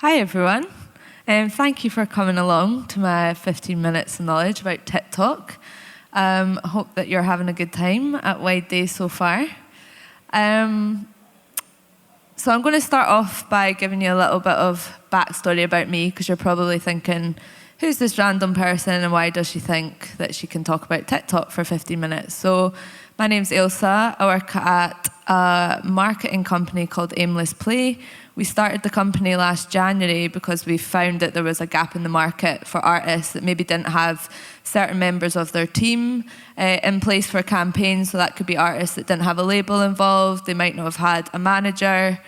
Hi everyone, thank you for coming along to my 15 minutes of knowledge about TikTok. I hope that you're having a good time at Wide Day so far. So I'm going to start off by giving you a little bit of backstory about me, because you're probably thinking, who's this random person and why does she think that she can talk about TikTok for 15 minutes? So my name's Ailsa. I work at a marketing company called Aimless. We started the company last January because we found that there was a gap in the market for artists that maybe didn't have certain members of their team in place for campaigns. So that could be artists that didn't have a label involved. They might not have had a manager.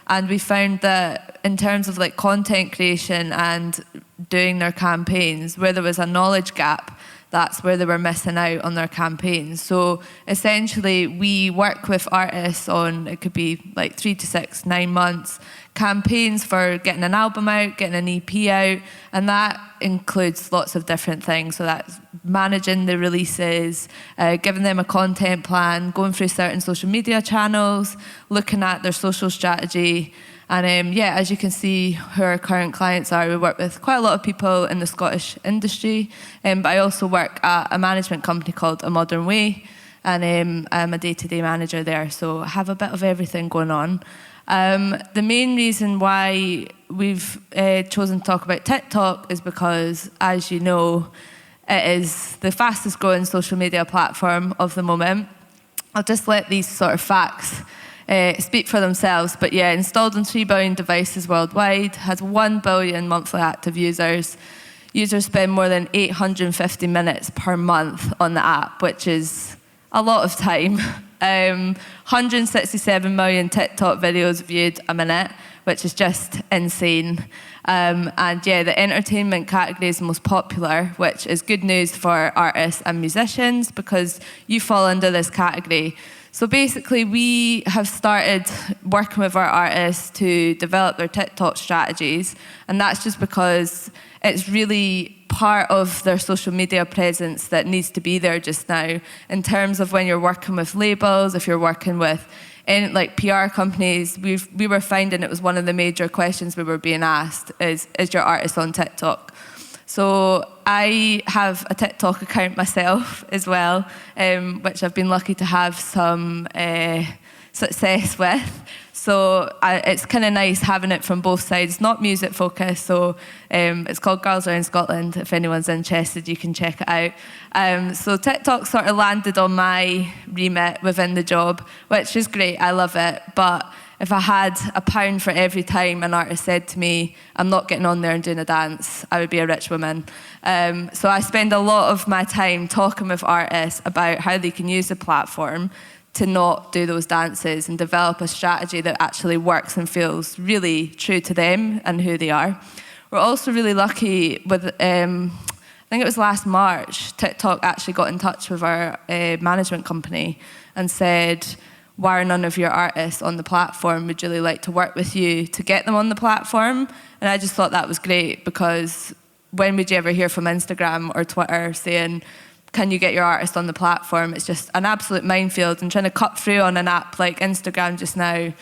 And we found that in terms of like content creation and doing their campaigns, where there was a knowledge gap, that's where they were missing out on their campaigns. So essentially, we work with artists on, it could be like 3 to 6, 9 months, campaigns for getting an album out, getting an EP out, and that includes lots of different things. So that's managing the releases, giving them a content plan, going through certain social media channels, looking at their social strategy. And as you can see who our current clients are, we work with quite a lot of people in the Scottish industry, but I also work at a management company called A Modern Way, and I'm a day-to-day manager there, so I have a bit of everything going on. The main reason why we've chosen to talk about TikTok is because, as you know, it is the fastest growing social media platform of the moment. I'll just let these sort of facts speak for themselves, but installed on 3 billion devices worldwide, has 1 billion monthly active users. Users spend more than 850 minutes per month on the app, which is a lot of time. 167 million TikTok videos viewed a minute, which is just insane. The entertainment category is the most popular, which is good news for artists and musicians because you fall under this category. So basically, we have started working with our artists to develop their TikTok strategies, and that's just because it's really part of their social media presence that needs to be there just now. In terms of when you're working with labels, if you're working with like PR companies, we were finding it was one of the major questions we were being asked is your artist on TikTok? So I have a TikTok account myself as well, which I've been lucky to have some success with. So it's kind of nice having it from both sides, not music focused. So it's called Girls Around Scotland. If anyone's interested, you can check it out. So TikTok sort of landed on my remit within the job, which is great. I love it. But if I had £1 for every time an artist said to me, I'm not getting on there and doing a dance, I would be a rich woman. So I spend a lot of my time talking with artists about how they can use the platform to not do those dances and develop a strategy that actually works and feels really true to them and who they are. We're also really lucky with, I think it was last March, TikTok actually got in touch with our management company and said, why are none of your artists on the platform? We'd really like to work with you to get them on the platform. And I just thought that was great, because when would you ever hear from Instagram or Twitter saying, can you get your artist on the platform? It's just an absolute minefield, and trying to cut through on an app like Instagram just now,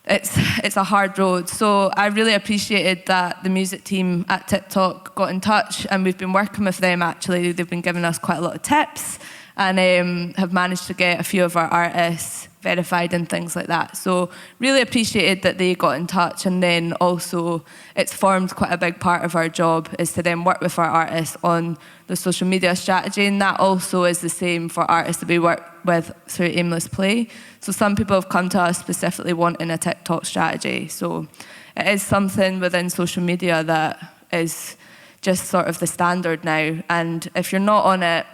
it's a hard road. So I really appreciated that the music team at TikTok got in touch, and we've been working with them actually. They've been giving us quite a lot of tips, and have managed to get a few of our artists verified and things like that. So really appreciated that they got in touch, and then also it's formed quite a big part of our job is to then work with our artists on the social media strategy, and that also is the same for artists that we work with through Aimless Play. So some people have come to us specifically wanting a TikTok strategy. So it is something within social media that is just sort of the standard now, and if you're not on it,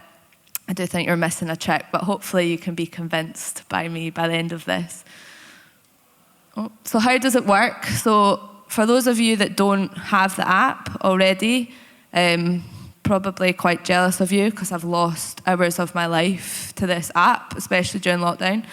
I do think you're missing a trick, but hopefully you can be convinced by me by the end of this. So how does it work? So for those of you that don't have the app already, probably quite jealous of you, because I've lost hours of my life to this app, especially during lockdown.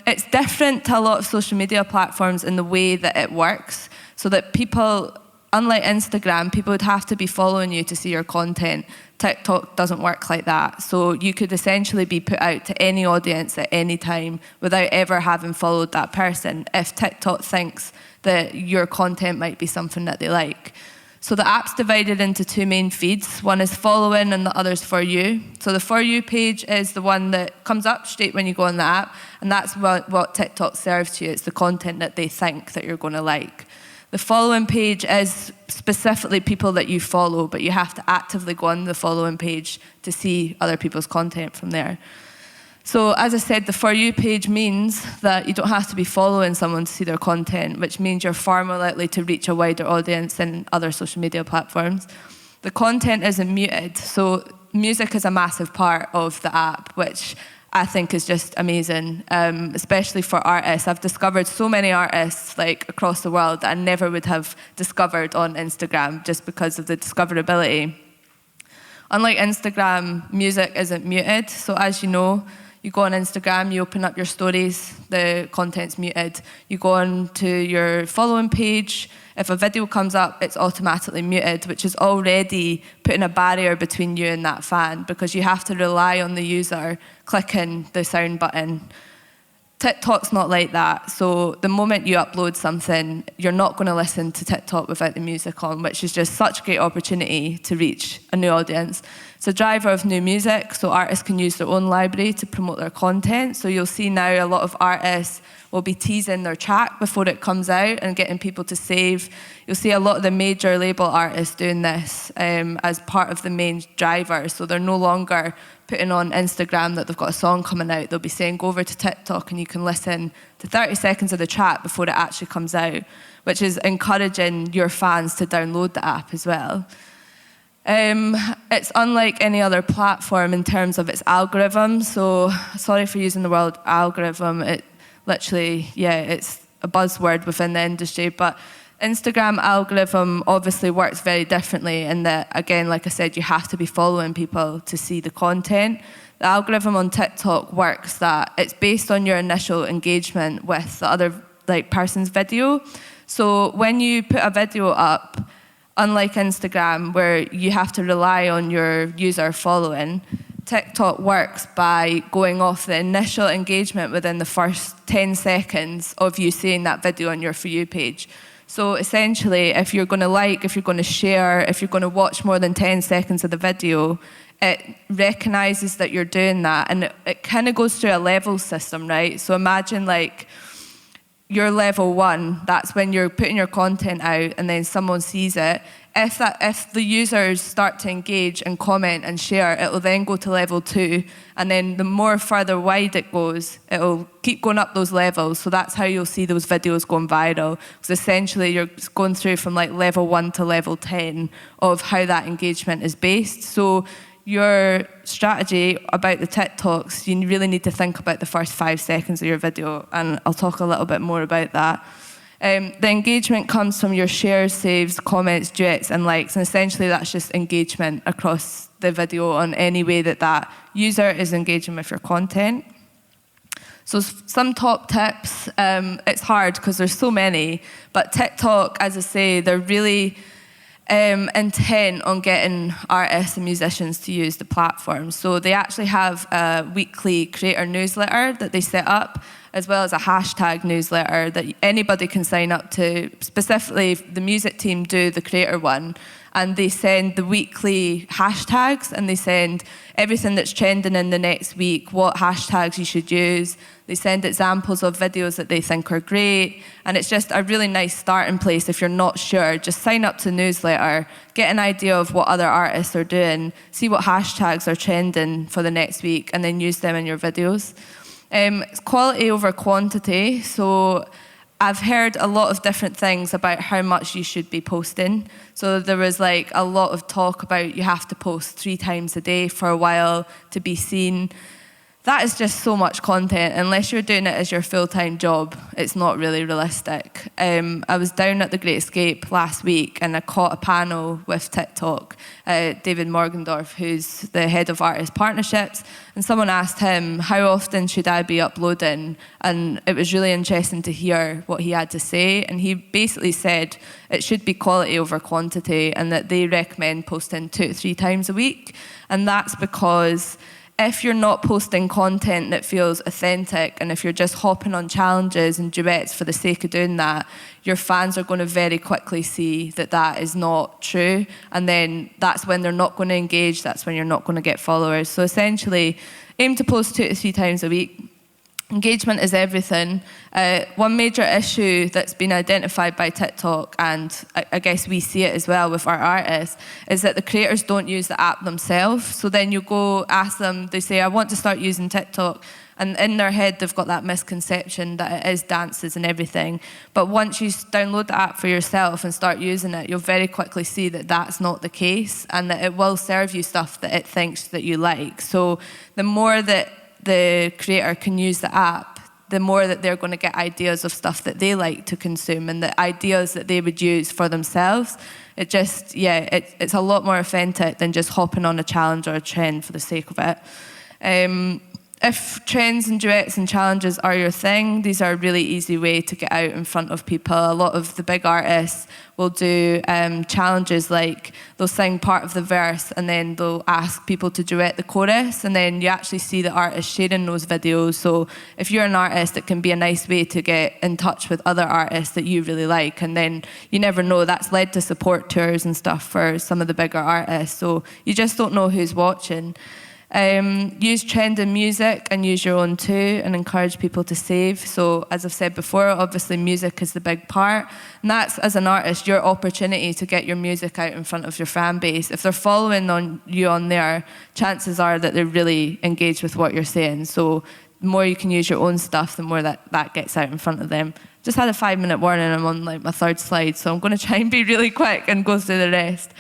It's different to a lot of social media platforms in the way that it works, so that people, unlike Instagram, people would have to be following you to see your content. TikTok doesn't work like that. So you could essentially be put out to any audience at any time without ever having followed that person. If TikTok thinks that your content might be something that they like. So the app's divided into two main feeds. One is following and the other is For You. So the For You page is the one that comes up straight when you go on the app, and that's what TikTok serves to you. It's the content that they think that you're going to like. The following page is specifically people that you follow, but you have to actively go on the following page to see other people's content from there. So as I said, the For You page means that you don't have to be following someone to see their content, which means you're far more likely to reach a wider audience than other social media platforms. The content isn't muted, so music is a massive part of the app, which I think is just amazing, especially for artists. I've discovered so many artists like across the world that I never would have discovered on Instagram just because of the discoverability. Unlike Instagram, music isn't muted, so as you know, you go on Instagram, you open up your stories, the content's muted. You go on to your following page, if a video comes up, it's automatically muted, which is already putting a barrier between you and that fan because you have to rely on the user clicking the sound button. TikTok's not like that, so the moment you upload something, you're not going to listen to TikTok without the music on, which is just such a great opportunity to reach a new audience. It's a driver of new music, so artists can use their own library to promote their content. So you'll see now a lot of artists will be teasing their track before it comes out and getting people to save. You'll see a lot of the major label artists doing this as part of the main driver, so they're no longer putting on Instagram that they've got a song coming out. They'll be saying, go over to TikTok and you can listen to 30 seconds of the track before it actually comes out, which is encouraging your fans to download the app as well. It's unlike any other platform in terms of its algorithm. So, sorry for using the word algorithm. It literally, it's a buzzword within the industry, but Instagram algorithm obviously works very differently in that, again, like I said, you have to be following people to see the content. The algorithm on TikTok works that it's based on your initial engagement with the other person's video. So when you put a video up, unlike Instagram where you have to rely on your user following, TikTok works by going off the initial engagement within the first 10 seconds of you seeing that video on your For You page. So essentially, if you're going to if you're going to share, if you're going to watch more than 10 seconds of the video, it recognises that you're doing that, and it kind of goes through a level system, right? So imagine you're level 1, that's when you're putting your content out and then someone sees it. If the users start to engage and comment and share, it will then go to level 2, and then the more further wide it goes, it will keep going up those levels. So that's how you'll see those videos going viral. Because essentially you're going through from level 1 to level 10 of how that engagement is based. So your strategy about the TikToks, you really need to think about the first 5 seconds of your video, and I'll talk a little bit more about that. The engagement comes from your shares, saves, comments, duets, and likes, and essentially that's just engagement across the video on any way that user is engaging with your content. So some top tips, it's hard because there's so many, but TikTok, as I say, they're really intent on getting artists and musicians to use the platform. So they actually have a weekly creator newsletter that they set up, as well as a hashtag newsletter that anybody can sign up to. Specifically, the music team do the creator one, and they send the weekly hashtags, and they send everything that's trending in the next week, what hashtags you should use. They send examples of videos that they think are great, and it's just a really nice starting place if you're not sure. Just sign up to the newsletter, get an idea of what other artists are doing, see what hashtags are trending for the next week, and then use them in your videos. It's quality over quantity, so I've heard a lot of different things about how much you should be posting. So there was a lot of talk about you have to post 3 times a day for a while to be seen. That is just so much content. Unless you're doing it as your full-time job, it's not really realistic. I was down at the Great Escape last week and I caught a panel with TikTok, David Morgendorf, who's the head of artist partnerships, and someone asked him, how often should I be uploading? And it was really interesting to hear what he had to say. And he basically said it should be quality over quantity and that they recommend posting 2 to 3 times a week. And that's because if you're not posting content that feels authentic, and if you're just hopping on challenges and duets for the sake of doing that, your fans are going to very quickly see that that is not true. And then that's when they're not going to engage, that's when you're not going to get followers. So essentially, aim to post 2 to 3 times a week. Engagement is everything. One major issue that's been identified by TikTok, and I guess we see it as well with our artists, is that the creators don't use the app themselves. So then you go ask them, they say, I want to start using TikTok. And in their head, they've got that misconception that it is dances and everything. But once you download the app for yourself and start using it, you'll very quickly see that that's not the case, and that it will serve you stuff that it thinks that you like. So the more that the creator can use the app, the more that they're going to get ideas of stuff that they like to consume and the ideas that they would use for themselves. It just, it's a lot more authentic than just hopping on a challenge or a trend for the sake of it. If trends and duets and challenges are your thing, these are a really easy way to get out in front of people. A lot of the big artists will do challenges like they'll sing part of the verse and then they'll ask people to duet the chorus, and then you actually see the artist sharing those videos. So if you're an artist, it can be a nice way to get in touch with other artists that you really like, and then you never know, that's led to support tours and stuff for some of the bigger artists. So you just don't know who's watching. Use trending music and use your own too, and encourage people to save. So as I've said before, obviously music is the big part, and that's, as an artist, your opportunity to get your music out in front of your fan base. If they're following you on there, chances are that they're really engaged with what you're saying. So the more you can use your own stuff, the more that gets out in front of them. Just had a 5-minute warning, I'm on like my 3rd slide, so I'm going to try and be really quick and go through the rest.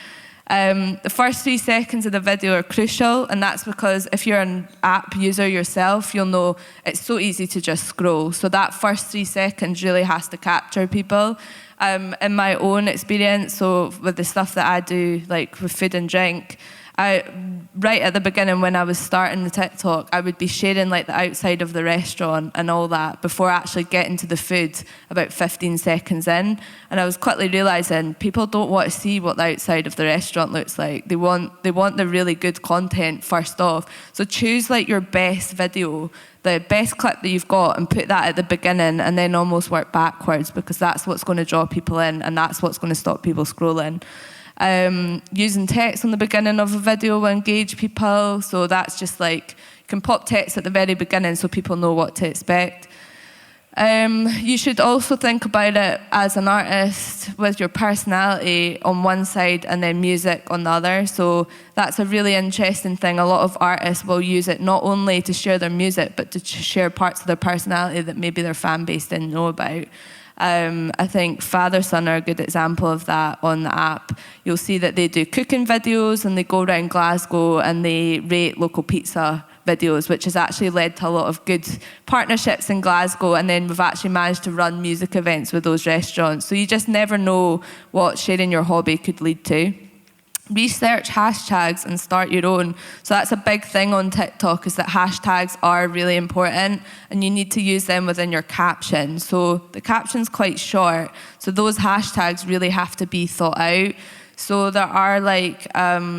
The first 3 seconds of the video are crucial, and that's because if you're an app user yourself, you'll know it's so easy to just scroll. So that first 3 seconds really has to capture people. In my own experience, so with the stuff that I do, like with food and drink, right at the beginning when I was starting the TikTok, I would be sharing like the outside of the restaurant and all that before actually getting to the food about 15 seconds in. And I was quickly realising people don't want to see what the outside of the restaurant looks like. They want the really good content first off. So choose like your best video, the best clip that you've got, and put that at the beginning, and then almost work backwards, because that's what's going to draw people in and that's what's going to stop people scrolling. Using text on the beginning of a video will engage people. So that's just like, you can pop text at the very beginning so people know what to expect. You should also think about it as an artist with your personality on one side and then music on the other. So that's a really interesting thing. A lot of artists will use it not only to share their music, but to share parts of their personality that maybe their fan base didn't know about. I think father-son are a good example of that on the app. You'll see that they do cooking videos and they go around Glasgow and they rate local pizza videos, which has actually led to a lot of good partnerships in Glasgow, and then we've actually managed to run music events with those restaurants. So you just never know what sharing your hobby could lead to. Research hashtags and start your own. So that's a big thing on TikTok, is that hashtags are really important and you need to use them within your caption. So the caption's quite short, so those hashtags really have to be thought out. So there are like, I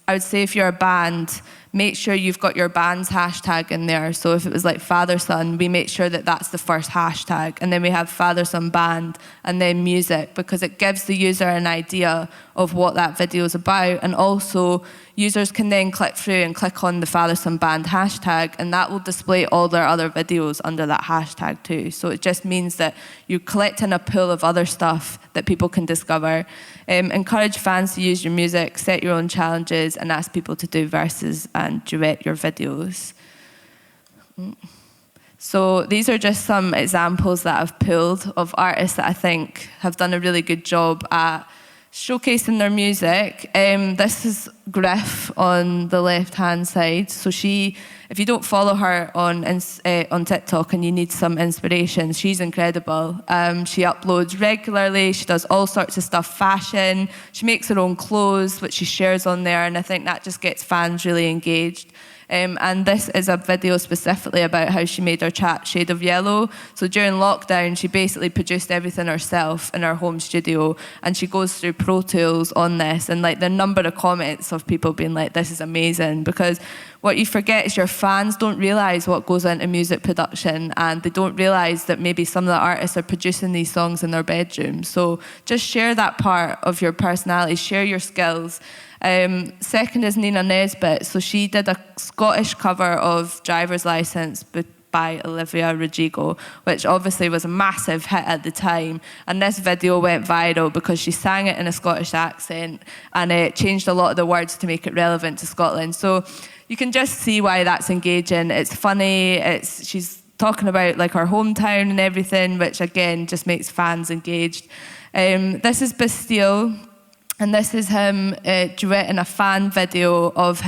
would say if you're a band, make sure you've got your band's hashtag in there. So if it was like father-son, we make sure that that's the first hashtag. And then we have father-son band and then music, because it gives the user an idea of what that video is about. And also users can then click through and click on the father-son band hashtag, and that will display all their other videos under that hashtag too. So it just means that you're collecting a pool of other stuff that people can discover. Encourage fans to use your music, set your own challenges, and ask people to do verses and duet your videos. So these are just some examples that I've pulled of artists that I think have done a really good job at showcasing their music. This is Griff on the left-hand side. So she, if you don't follow her on TikTok and you need some inspiration, she's incredible. She uploads regularly. She does all sorts of stuff, fashion. She makes her own clothes, which she shares on there, and I think that just gets fans really engaged. And this is a video specifically about how she made her track Shade of Yellow. So during lockdown, she basically produced everything herself in her home studio, and she goes through Pro Tools on this, and like the number of comments of people being like, this is amazing, because what you forget is your fans don't realise what goes into music production, and they don't realise that maybe some of the artists are producing these songs in their bedroom. So just share that part of your personality, share your skills. Second is Nina Nesbitt. So she did a Scottish cover of Driver's Licence by Olivia Rodrigo, which obviously was a massive hit at the time. And this video went viral because she sang it in a Scottish accent, and it changed a lot of the words to make it relevant to Scotland. So you can just see why that's engaging. It's funny. She's talking about like her hometown and everything, which again just makes fans engaged. This is Bastille. And this is him duetting a fan video of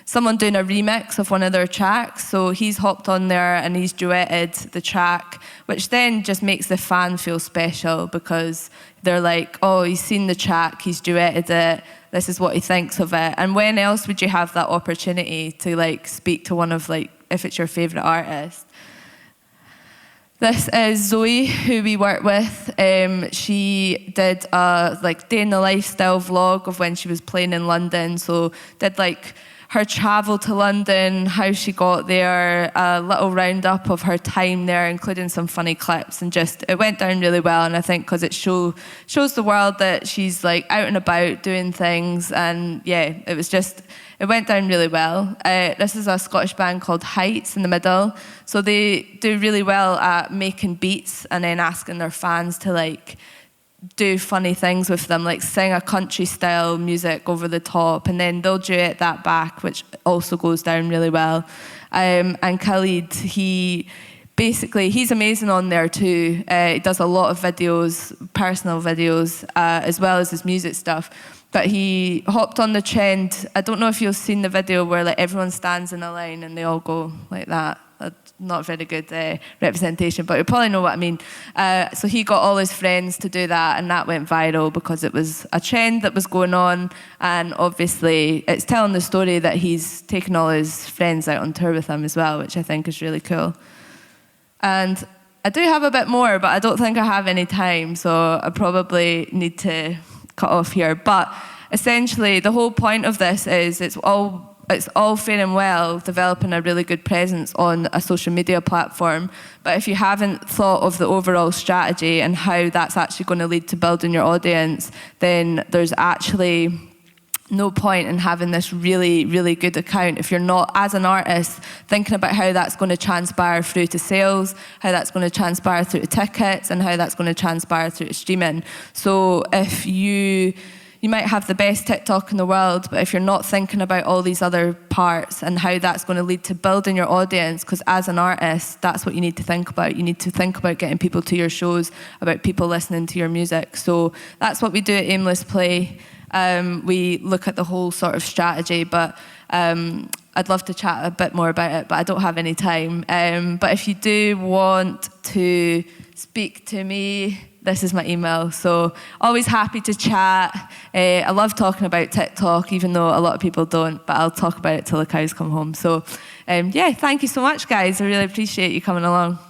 someone doing a remix of one of their tracks. So he's hopped on there and he's duetted the track, which then just makes the fan feel special, because they're like, oh, he's seen the track, he's duetted it, this is what he thinks of it. And when else would you have that opportunity to like speak to one of, like, if it's your favourite artist? This is Zoe, who we work with. She did a day in the lifestyle vlog of when she was playing in London. So did like her travel to London, how she got there, a little roundup of her time there, including some funny clips, and just, it went down really well. And I think because it shows the world that she's like out and about doing things, and yeah, it went down really well. This is a Scottish band called Heights in the middle. So they do really well at making beats and then asking their fans to like do funny things with them, like sing a country style music over the top, and then they'll duet that back, which also goes down really well. And Khalid, he's amazing on there too. He does a lot of videos, personal videos, as well as his music stuff. But he hopped on the trend. I don't know if you've seen the video where like everyone stands in a line and they all go like that. Not very good representation, but you probably know what I mean. So he got all his friends to do that, and that went viral because it was a trend that was going on, and obviously it's telling the story that he's taken all his friends out on tour with him as well, which I think is really cool. And I do have a bit more, but I don't think I have any time, so I probably need to cut off here. But essentially, the whole point of this is it's all fair and well developing a really good presence on a social media platform, but if you haven't thought of the overall strategy and how that's actually going to lead to building your audience, then there's actually no point in having this really, really good account if you're not, as an artist, thinking about how that's going to transpire through to sales, how that's going to transpire through to tickets, and how that's going to transpire through to streaming. So if you might have the best TikTok in the world, but if you're not thinking about all these other parts and how that's going to lead to building your audience, because as an artist, that's what you need to think about. You need to think about getting people to your shows, about people listening to your music. So that's what we do at Aimless Play. We look at the whole sort of strategy, but I'd love to chat a bit more about it, but I don't have any time. But if you do want to speak to me, this is my email. So always happy to chat. I love talking about TikTok, even though a lot of people don't, but I'll talk about it till the cows come home. So yeah, thank you so much, guys. I really appreciate you coming along.